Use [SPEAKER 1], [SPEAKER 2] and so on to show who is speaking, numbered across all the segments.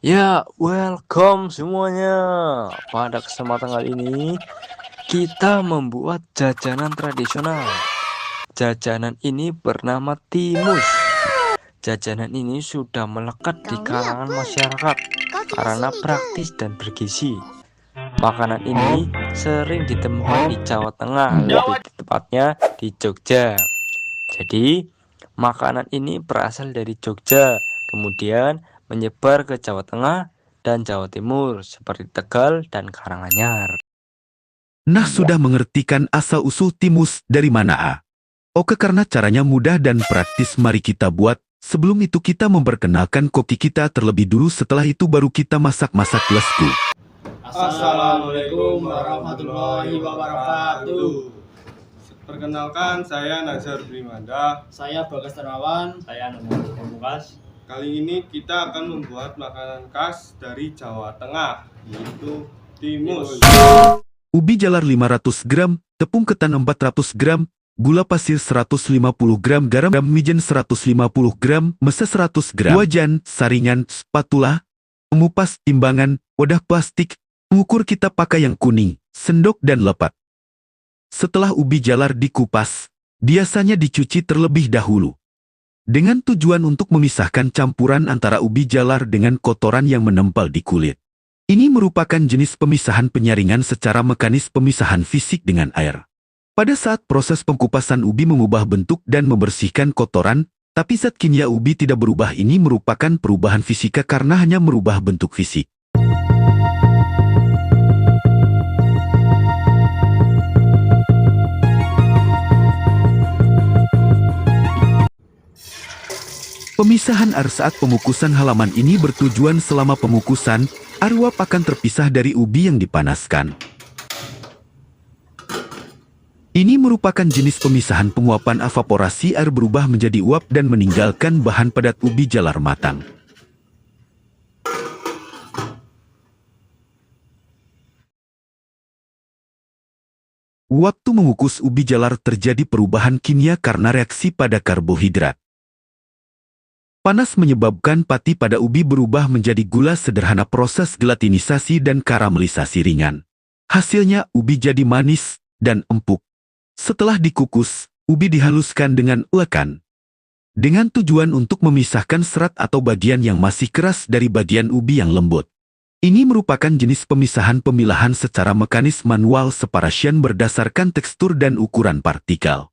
[SPEAKER 1] Ya, welcome semuanya. Pada kesempatan kali ini, kita membuat jajanan tradisional. Jajanan ini bernama timus. Jajanan ini sudah melekat di kalangan masyarakat karena praktis dan bergizi. Makanan ini sering ditemukan di Jawa Tengah, lebih tepatnya di Jogja. Jadi, makanan ini berasal dari Jogja, kemudian menyebar ke Jawa Tengah dan Jawa Timur, seperti Tegal dan Karanganyar.
[SPEAKER 2] Nah, sudah mengertikan asal-usul timus dari mana, A? Oke, karena caranya mudah dan praktis, mari kita buat. Sebelum itu kita memperkenalkan koki kita terlebih dulu, setelah itu baru kita masak-masak. Let's go.
[SPEAKER 3] Assalamualaikum warahmatullahi wabarakatuh.
[SPEAKER 4] Perkenalkan, saya Nazar Primanda.
[SPEAKER 3] Saya Bagas Darmawan. Saya Nomor Pamungkas.
[SPEAKER 4] Kali ini kita akan membuat makanan khas dari Jawa Tengah, yaitu timus.
[SPEAKER 2] Ubi jalar 500 gram, tepung ketan 400 gram, gula pasir 150 gram, garam mijen 150 gram, mesa 100 gram, wajan, saringan, spatula, pengupas, timbangan, wadah plastik. Pengukur kita pakai yang kuning, sendok dan lepat. Setelah ubi jalar dikupas, biasanya dicuci terlebih dahulu, dengan tujuan untuk memisahkan campuran antara ubi jalar dengan kotoran yang menempel di kulit. Ini merupakan jenis pemisahan penyaringan secara mekanis, pemisahan fisik dengan air. Pada saat proses pengkupasan, ubi mengubah bentuk dan membersihkan kotoran, tapi zat kimia ubi tidak berubah. Ini merupakan perubahan fisika karena hanya merubah bentuk fisik. Pemisahan air saat pengukusan halaman ini bertujuan selama pengukusan, air uap akan terpisah dari ubi yang dipanaskan. Ini merupakan jenis pemisahan penguapan. Evaporasi air berubah menjadi uap dan meninggalkan bahan padat ubi jalar matang. Waktu mengukus ubi jalar terjadi perubahan kimia karena reaksi pada karbohidrat. Panas menyebabkan pati pada ubi berubah menjadi gula sederhana, proses gelatinisasi dan karamelisasi ringan. Hasilnya ubi jadi manis dan empuk. Setelah dikukus, ubi dihaluskan dengan ulekan, dengan tujuan untuk memisahkan serat atau bagian yang masih keras dari bagian ubi yang lembut. Ini merupakan jenis pemisahan pemilahan secara mekanis manual, separation berdasarkan tekstur dan ukuran partikel.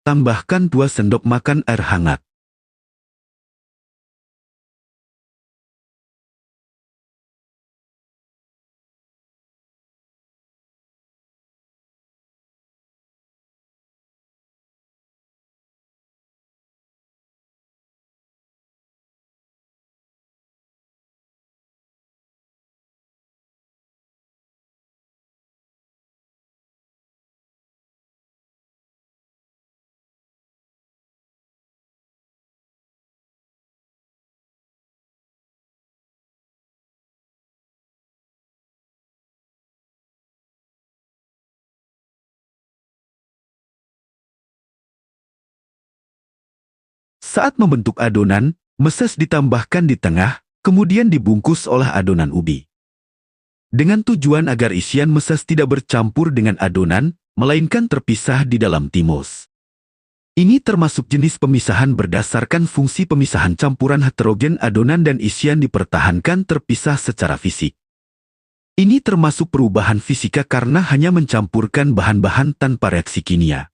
[SPEAKER 2] Tambahkan 2 sendok makan air hangat. Saat membentuk adonan, meses ditambahkan di tengah, kemudian dibungkus oleh adonan ubi. Dengan tujuan agar isian meses tidak bercampur dengan adonan, melainkan terpisah di dalam timus. Ini termasuk jenis pemisahan berdasarkan fungsi pemisahan campuran heterogen. Adonan dan isian dipertahankan terpisah secara fisik. Ini termasuk perubahan fisika karena hanya mencampurkan bahan-bahan tanpa reaksi kimia.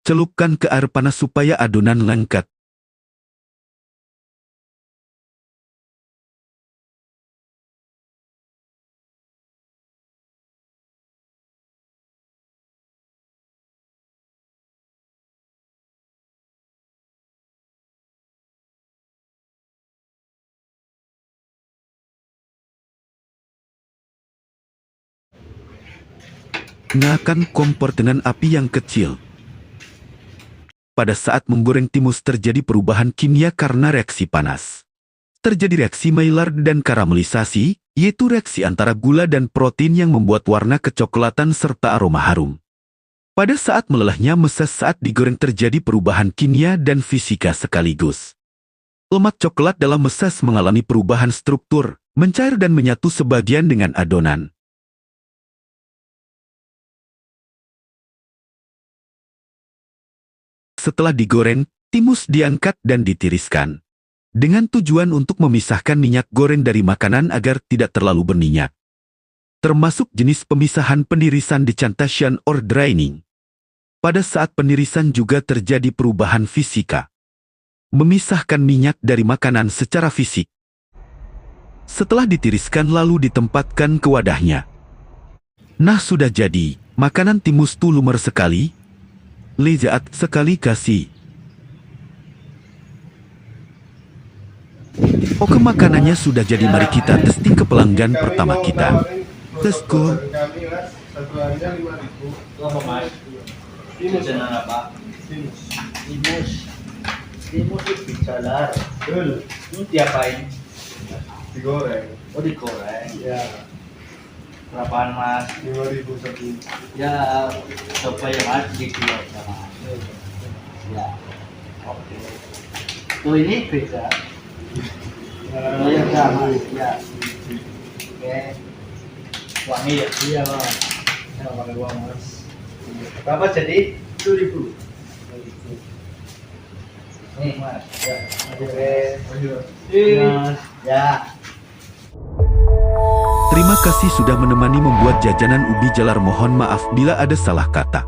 [SPEAKER 2] Celupkan ke air panas supaya adonan lengket. Nyalakan kompor dengan api yang kecil. Pada saat menggoreng timus terjadi perubahan kimia karena reaksi panas. Terjadi reaksi Maillard dan karamelisasi, yaitu reaksi antara gula dan protein yang membuat warna kecoklatan serta aroma harum. Pada saat melelahnya meses saat digoreng terjadi perubahan kimia dan fisika sekaligus. Lemak coklat dalam meses mengalami perubahan struktur, mencair dan menyatu sebagian dengan adonan. Setelah digoreng, timus diangkat dan ditiriskan. Dengan tujuan untuk memisahkan minyak goreng dari makanan agar tidak terlalu berminyak. Termasuk jenis pemisahan penirisan decantation or drying. Pada saat penirisan juga terjadi perubahan fisika. Memisahkan minyak dari makanan secara fisik. Setelah ditiriskan lalu ditempatkan ke wadahnya. Nah sudah jadi, makanan timus tu lumer sekali. Lezat sekali kasih. Oke makanannya sudah jadi, mari kita testing ke pelanggan pertama kita. Let's go.
[SPEAKER 4] Kami mas, satu harinya 5.000.
[SPEAKER 3] Apa mas?
[SPEAKER 4] Timus
[SPEAKER 3] Jajanan apa?
[SPEAKER 4] Timus.
[SPEAKER 3] Timus. Timus itu jalar.
[SPEAKER 4] Betul.
[SPEAKER 3] Ini diapain?
[SPEAKER 4] Digoreng.
[SPEAKER 3] Oh digoreng.
[SPEAKER 4] Ya,
[SPEAKER 3] Berapaan mas?
[SPEAKER 4] 5.000 satu.
[SPEAKER 3] Ya coba ya mas gitu ya mas. Ya. Oke. Tuh ini beda. Oh ya sama. Ya. Oke. Wangi ya? Iya mas. Ya pakai uang mas. Berapa jadi? 7.000. Nih mas. Ya. Oke. Mas. Ya.
[SPEAKER 2] Terima kasih sudah menemani membuat jajanan ubi jalar. Mohon maaf bila ada salah kata.